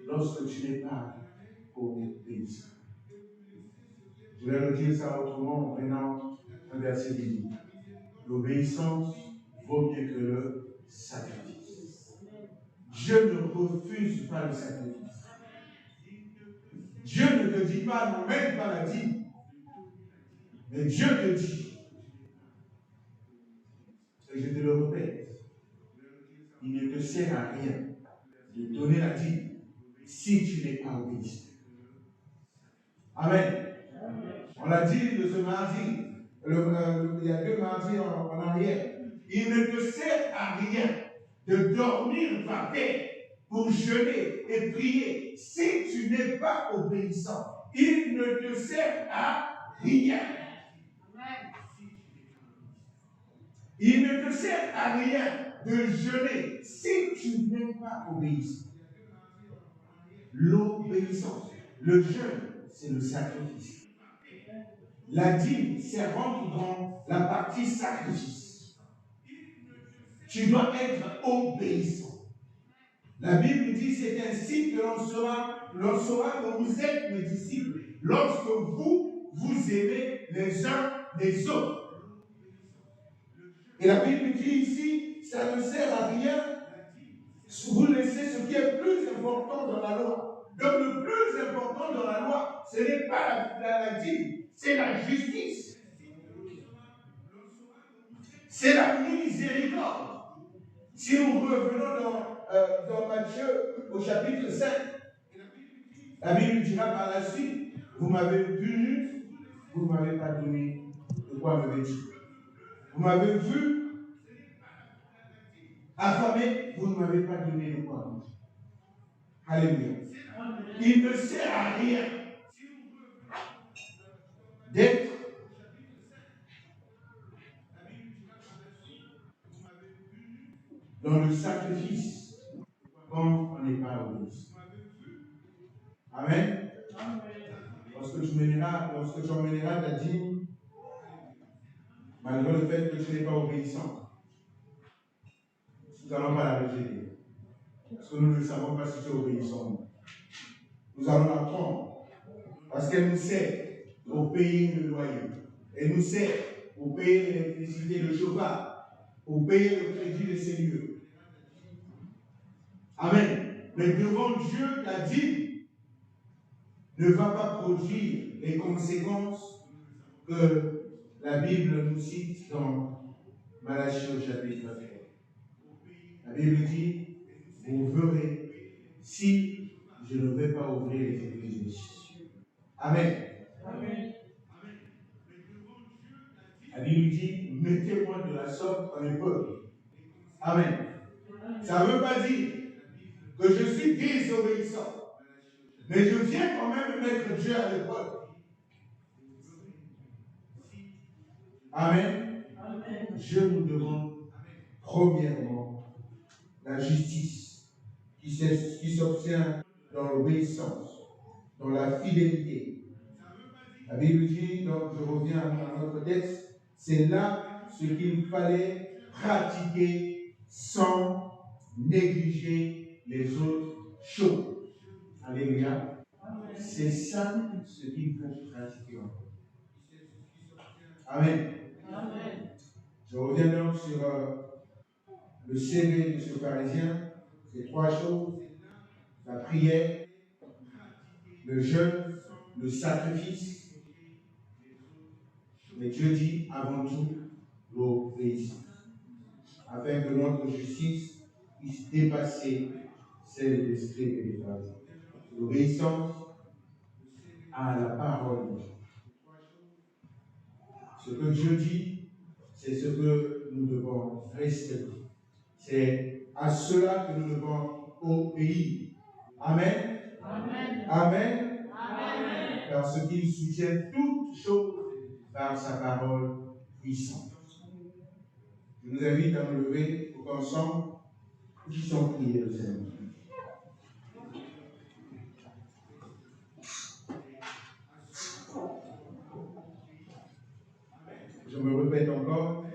lorsque tu n'es pas obéissant. Je vais le dire ça autrement en prenant un verset biblique. L'obéissance vaut mieux que le sacrifice. Dieu ne refuse pas le sacrifice. Dieu ne te dit pas, non, même pas la dîme. Mais Dieu te dit, et je te le répète, il ne te sert à rien de donner la dîme si tu n'es pas obéissant. Amen. On l'a dit de ce mardi, il y a 2 mardis en arrière. Il ne te sert à rien de dormir par terre pour jeûner et prier si tu n'es pas obéissant. Il ne te sert à rien. Il ne te sert à rien de jeûner si tu n'es pas obéissant. L'obéissance, le jeûne, c'est le sacrifice. La dîme, c'est rentre dans la partie sacrifice. Tu dois être obéissant. La Bible dit c'est ainsi que l'on saura que vous êtes mes disciples lorsque vous aimez les uns les autres. Et la Bible dit ici, ça ne sert à rien. Vous laissez ce qui est plus important dans la loi. Donc le plus important dans la loi, ce n'est pas la dîme, c'est la justice. C'est la miséricorde. Si nous revenons dans Matthieu au chapitre 5, la Bible dira par la suite, vous m'avez puni vous ne m'avez pas donné de quoi me vêtir. Vous m'avez vu affamé, vous ne m'avez pas donné de quoi manger. Alléluia. Il ne sert à rien d'être dans le sacrifice quand on n'est pas obéissant. Amen. Lorsque tu emmèneras ta dîme, malgré le fait que tu n'es pas obéissant, nous n'allons pas la rejeter. Parce que nous ne savons pas si tu es obéissant. Nous allons la prendre. Parce qu'elle nous sert pour payer le loyer. Elle nous sert pour payer l'électricité, le chauffage, pour payer le crédit de ces lieux. Amen. Mais devant Dieu, la dîme ne va pas produire les conséquences que la Bible nous cite dans Malachie au chapitre 3. La Bible dit, vous verrez si je ne vais pas ouvrir les églises des cieux. Amen. Amen. La Bible dit, mettez-moi de la sorte en épreuve. Amen. Ça ne veut pas dire que je suis désobéissant. Mais je viens quand même mettre Dieu à l'épreuve. Amen. Amen. Je nous demande, premièrement, la justice qui s'obtient dans l'obéissance, dans la fidélité. La Bible dit, donc je reviens à notre texte, c'est là ce qu'il fallait pratiquer sans négliger les autres choses. Alléluia. C'est ça ce qu'il faut pratiquer encore. Amen. Amen. Je reviens donc sur le CV de ce pharisien. C'est trois choses: la prière, le jeûne, le sacrifice. Mais Dieu dit avant tout l'obéissance, afin que notre justice puisse dépasser celle des scribes et des pharisiens. L'obéissance à la parole de Dieu. Ce que Dieu dit, c'est ce que nous devons respecter. C'est à cela que nous devons obéir. Amen. Amen. Amen. Amen. Parce qu'il soutient toutes choses par sa parole puissante. Je nous invite à nous lever pour qu'ensemble, nous puissions prier le Seigneur. Je me répète encore.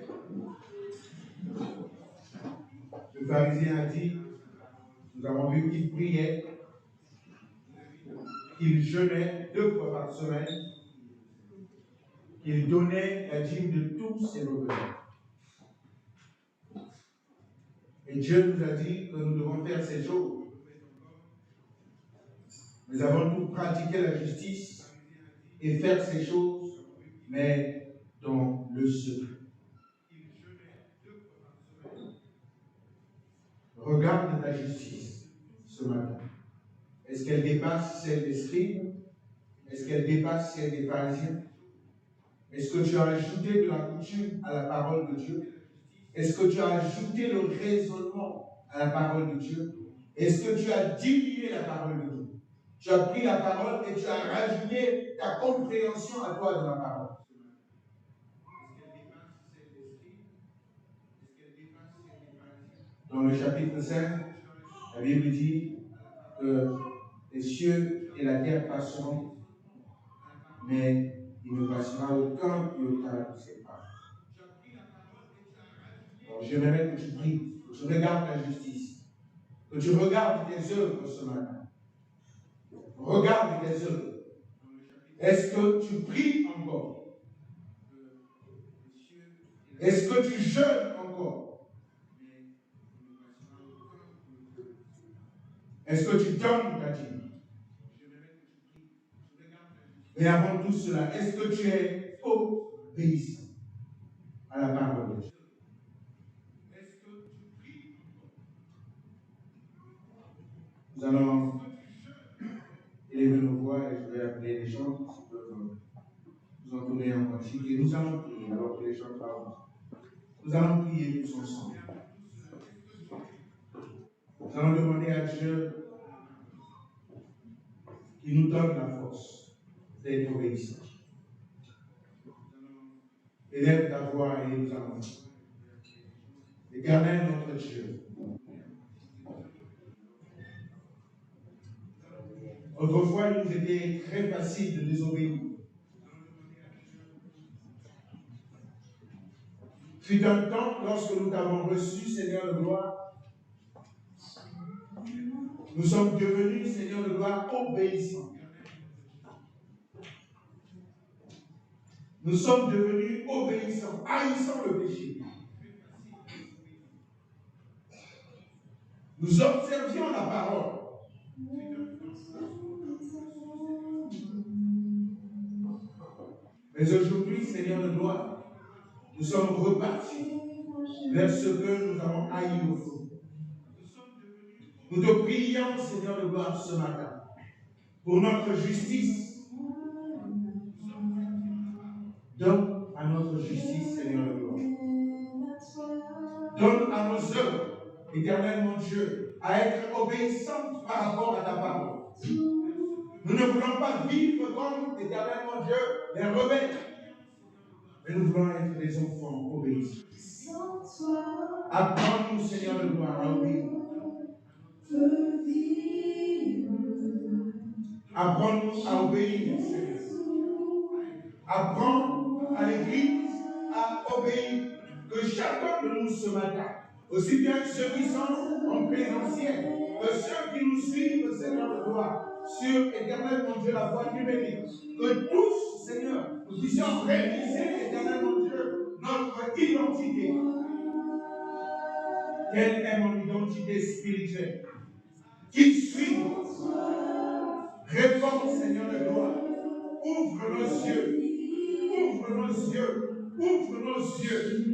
Le pharisien a dit, nous avons vu qu'il priait, qu'il jeûnait 2 fois par semaine, qu'il donnait la dîme de tous ses revenus. Et Dieu nous a dit que nous devons faire ces choses. Nous avons tous pratiqué la justice et faire ces choses, mais dans le secret. Regarde ta justice ce matin. Est-ce qu'elle dépasse celle des scribes? Est-ce qu'elle dépasse celle des pharisiens? Est-ce que tu as ajouté de la coutume à la parole de Dieu? Est-ce que tu as ajouté le raisonnement à la parole de Dieu? Est-ce que tu as diminué la parole de Dieu? Tu as pris la parole et tu as rajouté ta compréhension à toi de la parole. Dans le chapitre 5, la Bible dit que les cieux et la terre passeront, mais il ne passera aucun iota de ces paroles. Alors j'aimerais que tu pries, que tu regardes ta justice, que tu regardes tes œuvres ce matin. Regarde tes œuvres. Est-ce que tu pries encore? Est-ce que tu jeûnes encore? Est-ce que tu donnes ta dîme? Et avant tout cela, est-ce que tu es obéissant à la parole de Dieu? Nous allons élever nos voix et je vais appeler les gens qui peuvent nous entendre. chiquet. Nous allons prier alors que les gens parlent. Nous allons prier tous ensemble. Nous allons demander à Dieu qu'il nous donne la force d'être obéissants. Élève ta voix et nous allons. Éternel notre Dieu. Autrefois, il nous était très facile de désobéir. Fut un temps, lorsque nous t'avons reçu, Seigneur de gloire, nous sommes devenus, Seigneur de gloire, obéissants. Nous sommes devenus obéissants, haïssant le péché. Nous observions la parole. Mais aujourd'hui, Seigneur de gloire, nous sommes repartis vers ce que nous avons haï au fond. Nous te prions, Seigneur de gloire, ce matin, pour notre justice. Donne à notre justice, Seigneur de gloire. Donne à nos œuvres, éternel mon Dieu, à être obéissantes par rapport à ta parole. Nous ne voulons pas vivre comme, éternel mon Dieu, les rebelles. Mais nous voulons être des enfants obéissants. Apprends-nous, Seigneur de gloire, à obéir. Apprends-nous à obéir, Seigneur. Apprends à l'Église à obéir. Que chacun de nous ce matin, aussi bien ceux qui sont en présentiel, que ceux qui nous suivent, Seigneur de gloire, sur éternel mon Dieu, la voie numérique, que tous, Seigneur, nous puissions réaliser, éternel mon Dieu, notre identité. Quelle est mon identité spirituelle? Qui suis-je? Réponds, Seigneur de gloire. Ouvre nos yeux. Ouvre nos yeux. Ouvre nos yeux.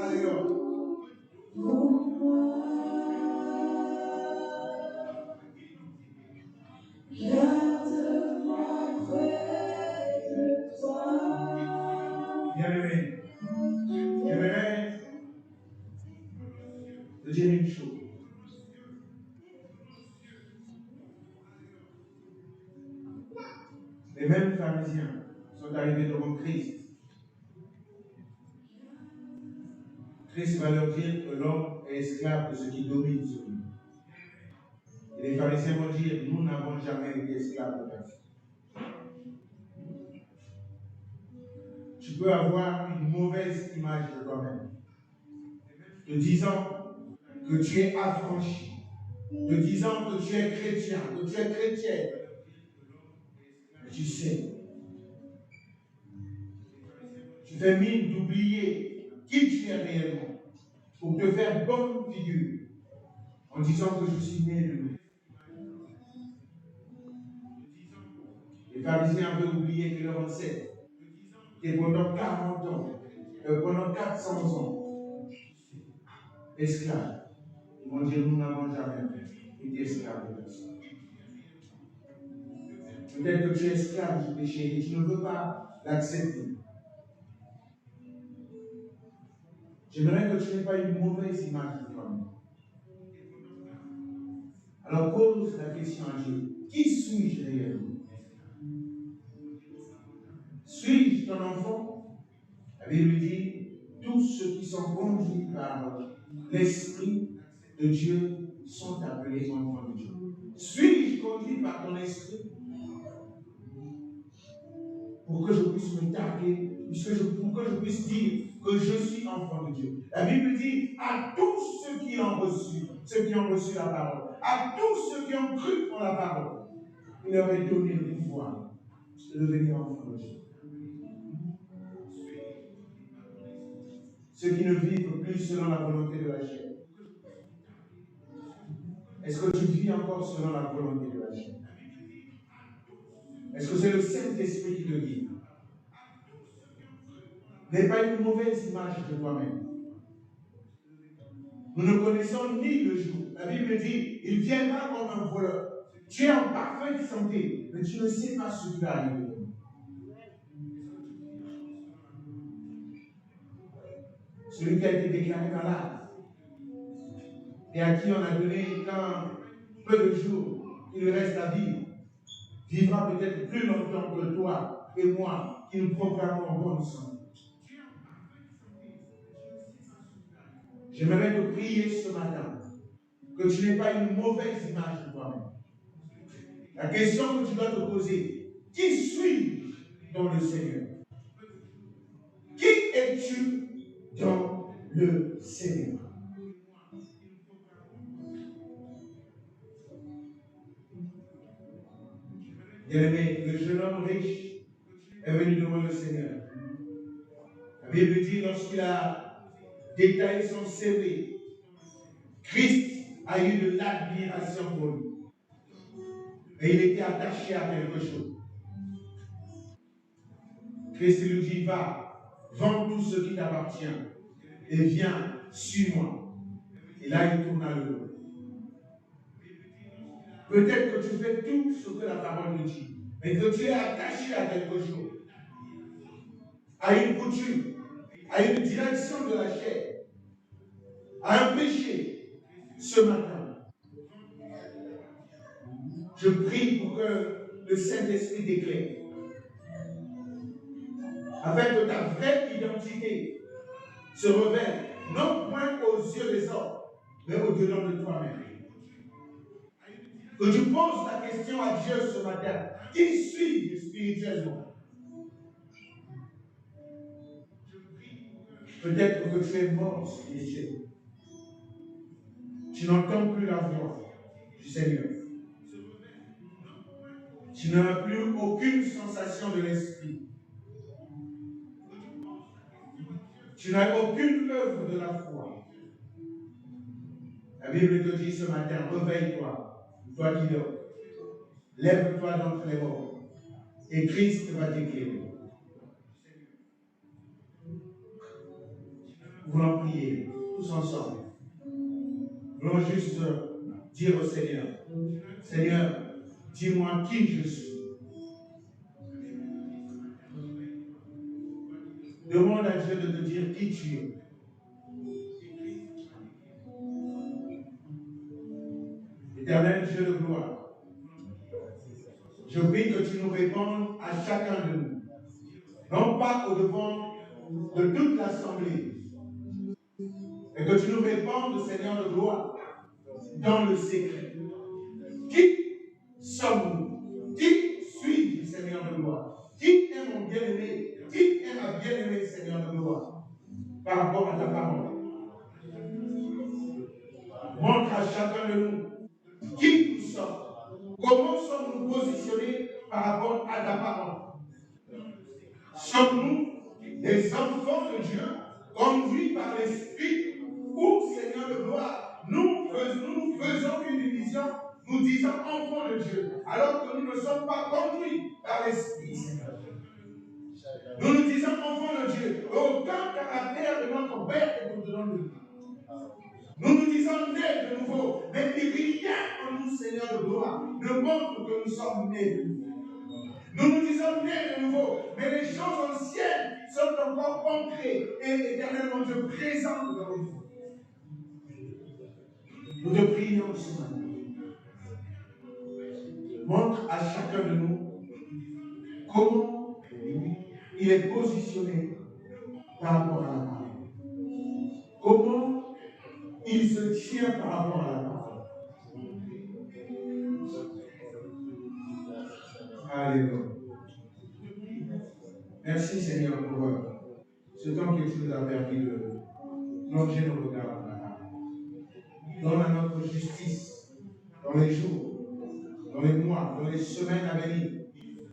Alléluia. Bien-aimé, j'aimerais te dire une chose. Les mêmes pharisiens sont arrivés devant Christ. Christ va leur dire que l'homme est esclave de ce qui domine sur lui. Et les pharisiens vont dire, nous n'avons jamais été esclaves de personne. Tu peux avoir une mauvaise image de toi-même, te disant que tu es affranchi, te disant que tu es chrétien, que tu es chrétienne. Mais tu sais, tu fais mine d'oublier qui tu es réellement pour te faire bonne figure en disant que je suis né de nous. Les pharisiens avaient oublié que leur ancêtre, qui pendant 40 ans, pendant 400 ans, esclaves, ils vont dire nous n'avons jamais été esclaves de personne. Peut-être que tu es esclave du péché et tu ne veux pas l'accepter. J'aimerais que tu n'aies pas une mauvaise image de toi-même. Alors pose la question à Dieu. Qui suis-je réellement? Suis-je ton enfant? La Bible dit, tous ceux qui sont conduits par l'Esprit de Dieu sont appelés enfants de Dieu. Suis-je conduit par ton esprit? Pour que je puisse me targuer, pour que je puisse dire que je suis enfant de Dieu. La Bible dit à tous ceux qui ont reçu la parole, à tous ceux qui ont cru en la parole, il leur est donné le pouvoir de devenir enfant de Dieu. Ceux qui ne vivent plus selon la volonté de la chair. Est-ce que tu vis encore selon la volonté de la chair? Est-ce que c'est le Saint-Esprit qui te guide? N'aie pas une mauvaise image de toi-même. Nous ne connaissons ni le jour. La Bible dit, il viendra comme un voleur. Tu es en parfaite santé, mais tu ne sais pas ce qui va arriver. celui qui a été déclaré malade, et à qui on a donné qu'un peu de jours, il lui reste à vivre, vivra peut-être plus longtemps que toi et moi, qui nous proclamons en bonne santé. J'aimerais te prier ce matin que tu n'aies pas une mauvaise image de toi-même. La question que tu dois te poser, qui suis-je dans le Seigneur? Qui es-tu dans le Seigneur? Bien-aimé, le jeune homme riche est venu devant le Seigneur. La Bible dit, lorsqu'il a détaillé son CV, Christ a eu de l'admiration pour lui. Et il était attaché à quelque chose. Christ lui dit, va, vends tout ce qui t'appartient et viens, suis-moi. Et là, il tourna le dos. Peut-être que tu fais tout ce que la parole te dit, mais que tu es attaché à quelque chose, à une coutume, à une direction de la chair, à un péché. Ce matin, je prie pour que le Saint-Esprit t'éclaire, afin que ta vraie identité se révèle, non point aux yeux des hommes, mais au-delà de toi-même. Que tu poses la question à Dieu ce matin, qui suis-je spirituellement? Peut-être que tu es mort spirituellement. Tu n'entends plus la voix du Seigneur. Tu n'as plus aucune sensation de l'esprit. Tu n'as aucune œuvre de la foi. La Bible te dit ce matin, réveille-toi, toi qui dors. Lève-toi d'entre les morts. Et Christ va t'éclairer. Nous voulons prier tous ensemble. Nous voulons juste dire au Seigneur, Seigneur, dis-moi qui je suis. Demande à Dieu de te dire qui tu es. Éternel Dieu de gloire, je prie que tu nous répondes à chacun de nous, non pas au devant de toute l'assemblée, et que tu nous répondes, Seigneur de gloire, dans le secret. Qui sommes-nous? Qui suis-je, Seigneur de gloire? Qui est mon bien-aimé? Qui est ma bien-aimée, Seigneur de gloire, par rapport à ta parole? Montre à chacun de nous qui nous sommes. Comment sommes-nous positionnés par rapport à ta parole? Sommes-nous des enfants de Dieu, conduits par l'Esprit, ou, Seigneur de gloire, nous faisons une division, nous disons enfants de Dieu, alors que nous ne sommes pas conduits par l'Esprit, Seigneur. Nous nous disons enfants de Dieu, aucun caractère de notre Père que nous donnons de nous. Nous nous disons nés de nouveau, mais rien en nous, Seigneur de gloire, ne montre que nous sommes nés de nouveau. Nous nous disons nés de nouveau, mais les choses anciennes sont encore ancrées et éternellement te présentent dans les vies. Nous te prions ce matin. Montre à chacun de nous comment il est positionné par rapport à la parole. Comment il se tient par rapport à la parole. Alléluia. Merci Seigneur pour ce temps que tu nous as permis de plonger nos regards dans la parole. Donne à notre justice dans les jours, dans les mois, dans les semaines à venir,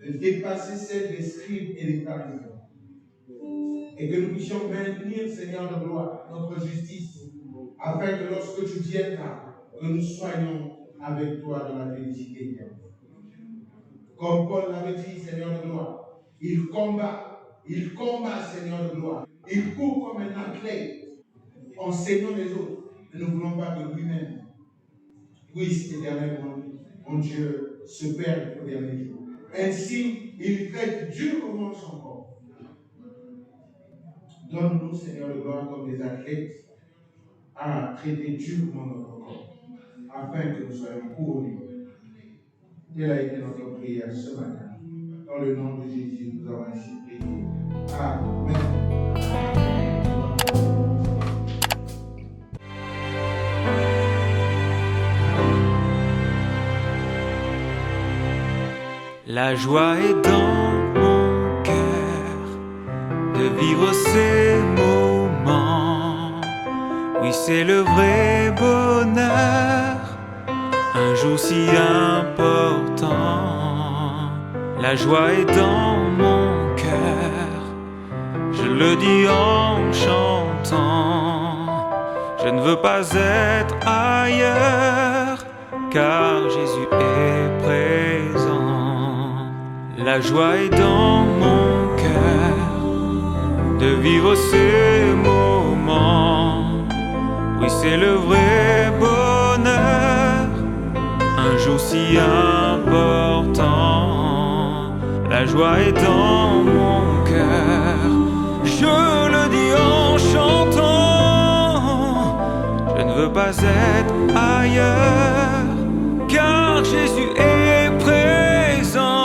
de dépasser celle des scribes et des pharisiens. Et que nous puissions maintenir, Seigneur de gloire, notre justice, afin que lorsque tu viendras, que nous soyons avec toi dans la félicité éternelle. Comme Paul l'avait dit, Seigneur de gloire, il combat, Seigneur de gloire. Il court comme un athlète, enseignant les autres. Mais nous ne voulons pas que lui-même puisse éternellement, mon Dieu, se perdre au dernier jour. Ainsi, il traite durement son corps. Donne-nous, Seigneur de gloire, comme des athlètes, à traiter durement notre corps, afin que nous soyons couronnés. Telle a été notre prière ce matin. Dans le nom de Jésus, nous avons ainsi prié. Amen. La joie est dans mon cœur de vivre ces moments. Oui, c'est le vrai bonheur, un jour si important. La joie est dans mon cœur, je le dis en chantant. Je ne veux pas être ailleurs, car Jésus est présent. La joie est dans mon cœur de vivre ces moments. Oui, c'est le vrai bonheur, un jour si important. La joie est dans mon cœur, je le dis en chantant. Je ne veux pas être ailleurs, car Jésus est présent.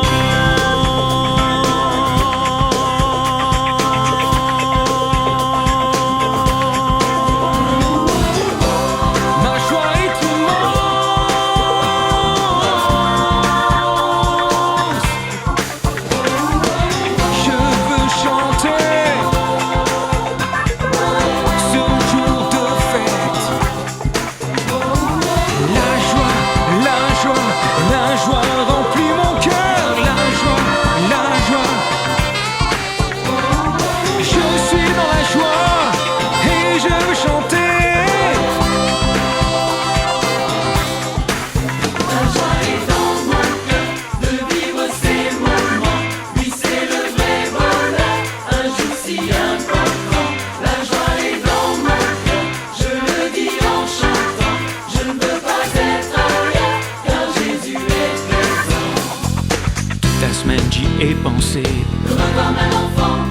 Ai pensé comme un enfant,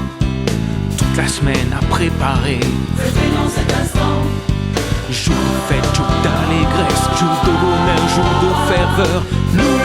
toute la semaine à préparer. c'était dans cet instant. Jour de fête, jour d'allégresse, jour de bonheur, jour de ferveur. Nous